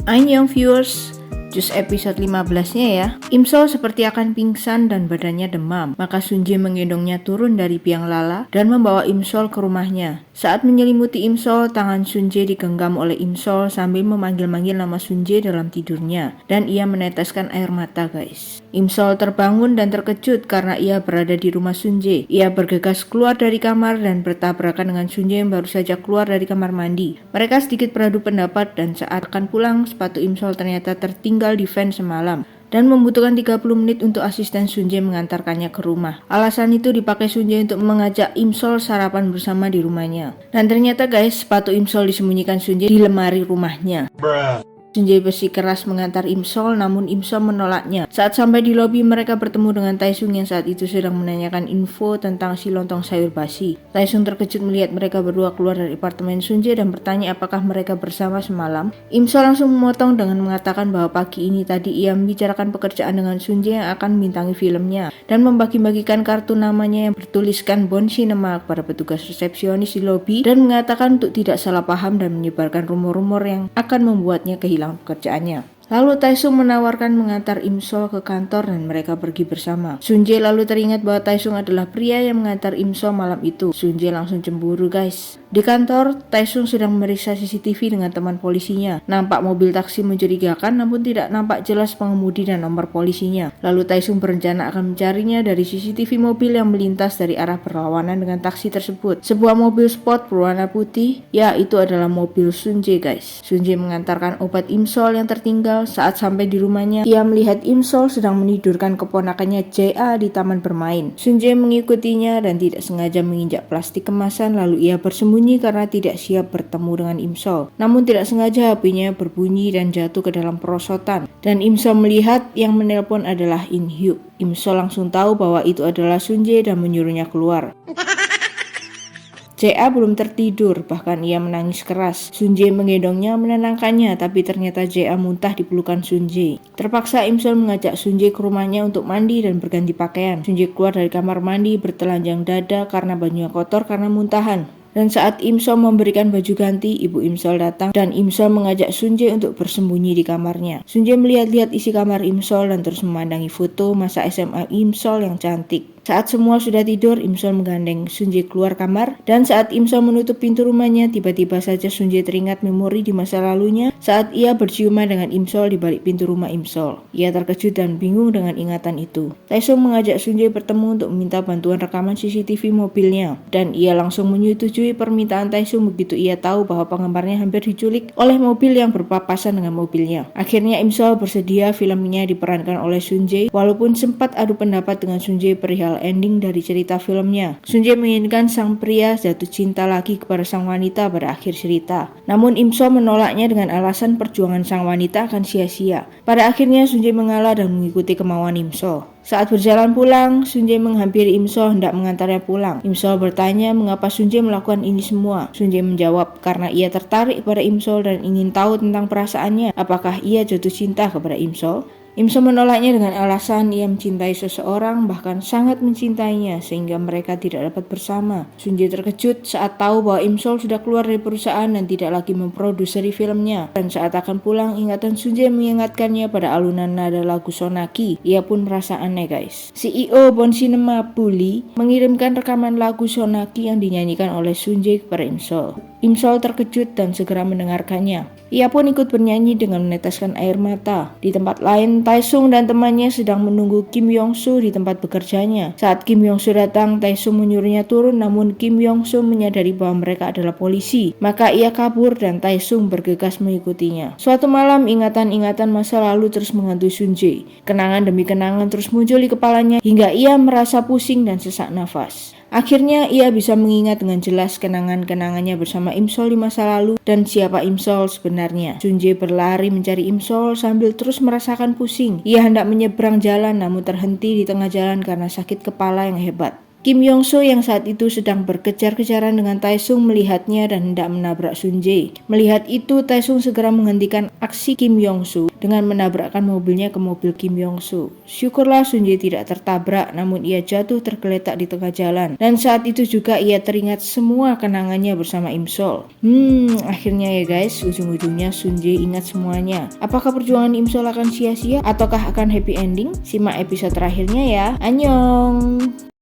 Young viewers, just episode 15-nya ya. Imsol seperti akan pingsan dan badannya demam. Maka Sunje menggendongnya turun dari biang lala dan membawa Imsol ke rumahnya. Saat menyelimuti Imsol, tangan Sunje digenggam oleh Imsol sambil memanggil-manggil nama Sunje dalam tidurnya. Dan ia meneteskan air mata guys. Imsol terbangun dan terkejut karena ia berada di rumah Sunje. Ia bergegas keluar dari kamar dan bertabrakan dengan Sunje yang baru saja keluar dari kamar mandi. Mereka sedikit beradu pendapat dan saat akan pulang, sepatu Imsol ternyata tertinggal di van semalam dan membutuhkan 30 menit untuk asisten Sunje mengantarkannya ke rumah. Alasan itu dipakai Sunje untuk mengajak Imsol sarapan bersama di rumahnya. Dan ternyata guys, sepatu Imsol disembunyikan Sunje di lemari rumahnya. Sunje bersikeras mengantar Imsol, namun Imsol menolaknya. Saat sampai di lobi, mereka bertemu dengan Taesung yang saat itu sedang menanyakan info tentang si lontong sayur basi. Taesung terkejut melihat mereka berdua keluar dari apartemen Sunje dan bertanya apakah mereka bersama semalam. Imsol langsung memotong dengan mengatakan bahwa pagi ini tadi ia membicarakan pekerjaan dengan Sunje yang akan membintangi filmnya dan membagi-bagikan kartu namanya yang bertuliskan Bon Cinema kepada petugas resepsionis di lobi dan mengatakan untuk tidak salah paham dan menyebarkan rumor-rumor yang akan membuatnya kehilangan pekerjaannya. Lalu Taesung menawarkan mengantar Imsol ke kantor dan mereka pergi bersama. Sunje lalu teringat bahwa Taesung adalah pria yang mengantar Imsol malam itu. Sunje langsung cemburu guys. Di kantor, Taesung sedang memeriksa CCTV dengan teman polisinya. Nampak mobil taksi mencurigakan namun tidak nampak jelas pengemudi dan nomor polisinya. Lalu Taesung berencana akan mencarinya dari CCTV mobil yang melintas dari arah berlawanan dengan taksi tersebut. Sebuah mobil sport berwarna putih, ya itu adalah mobil Sunje guys. Sunje mengantarkan obat Imsol yang tertinggal. Saat sampai di rumahnya, ia melihat Imsol sedang menidurkan keponakannya JA di taman bermain. Sunje mengikutinya dan tidak sengaja menginjak plastik kemasan lalu ia bersembunyi karena tidak siap bertemu dengan Imsol. Namun tidak sengaja HP-nya berbunyi dan jatuh ke dalam perosotan. Dan Imsol melihat yang menelpon adalah In Hyuk. Imsol langsung tahu bahwa itu adalah Sunje dan menyuruhnya keluar. JA belum tertidur, bahkan ia menangis keras. Sunje menggendongnya menenangkannya, tapi ternyata JA muntah di pelukan Sunje. Terpaksa Imsol mengajak Sunje ke rumahnya untuk mandi dan berganti pakaian. Sunje keluar dari kamar mandi bertelanjang dada karena bajunya kotor karena muntahan. Dan saat Imsol memberikan baju ganti, ibu Imsol datang dan Imsol mengajak Sunje untuk bersembunyi di kamarnya. Sunje melihat-lihat isi kamar Imsol dan terus memandangi foto masa SMA Imsol yang cantik. Saat semua sudah tidur, Imsol menggandeng Sunje keluar kamar dan saat Imsol menutup pintu rumahnya, tiba-tiba saja Sunje teringat memori di masa lalunya saat ia berciuman dengan Imsol di balik pintu rumah Imsol. Ia terkejut dan bingung dengan ingatan itu. Taesung mengajak Sunje bertemu untuk meminta bantuan rekaman CCTV mobilnya dan ia langsung menyetujui permintaan Taesung begitu ia tahu bahwa penggemarnya hampir diculik oleh mobil yang berpapasan dengan mobilnya. Akhirnya Imsol bersedia filmnya diperankan oleh Sunje walaupun sempat adu pendapat dengan Sunje perihal ending dari cerita filmnya. Sunje menginginkan sang pria jatuh cinta lagi kepada sang wanita pada akhir cerita. Namun Imsol menolaknya dengan alasan perjuangan sang wanita akan sia-sia. Pada akhirnya Sunje mengalah dan mengikuti kemauan Imsol. Saat berjalan pulang, Sunje menghampiri Imsol hendak mengantarnya pulang. Imsol bertanya mengapa Sunje melakukan ini semua. Sunje menjawab karena ia tertarik pada Imsol dan ingin tahu tentang perasaannya. Apakah ia jatuh cinta kepada Imsol? Imsol menolaknya dengan alasan ia mencintai seseorang, bahkan sangat mencintainya sehingga mereka tidak dapat bersama. Sunje terkejut saat tahu bahwa Imsol sudah keluar dari perusahaan dan tidak lagi memproduseri filmnya. Dan saat akan pulang, ingatan Sunje mengingatkannya pada alunan nada lagu Sonaki. Ia pun merasa aneh guys. CEO Bon Cinema Bully mengirimkan rekaman lagu Sonaki yang dinyanyikan oleh Sunje kepada Imsol. Imsol terkejut dan segera mendengarkannya. Ia pun ikut bernyanyi dengan meneteskan air mata. Di tempat lain, Taesung dan temannya sedang menunggu Kim Yong-soo di tempat bekerjanya. Saat Kim Yong-soo datang, Taesung menyuruhnya turun namun Kim Yong-soo menyadari bahwa mereka adalah polisi. Maka ia kabur dan Taesung bergegas mengikutinya. Suatu malam, ingatan-ingatan masa lalu terus menghantui Sunje. Kenangan demi kenangan terus muncul di kepalanya hingga ia merasa pusing dan sesak nafas. Akhirnya ia bisa mengingat dengan jelas kenangan-kenangannya bersama Imsol di masa lalu dan siapa Imsol sebenarnya. Sunje berlari mencari Imsol sambil terus merasakan pusing. Ia hendak menyeberang jalan namun terhenti di tengah jalan karena sakit kepala yang hebat. Kim Yong Soo yang saat itu sedang berkejar-kejaran dengan Taesung melihatnya dan hendak menabrak Sun Jae. Melihat itu, Taesung segera menghentikan aksi Kim Yong Soo dengan menabrakkan mobilnya ke mobil Kim Yong Soo. Syukurlah Sun Jae tidak tertabrak, namun ia jatuh tergeletak di tengah jalan. Dan saat itu juga ia teringat semua kenangannya bersama Im Sol. Akhirnya ya guys, ujung-ujungnya Sun Jae ingat semuanya. Apakah perjuangan Im Sol akan sia-sia ataukah akan happy ending? Simak episode terakhirnya ya. Annyeong!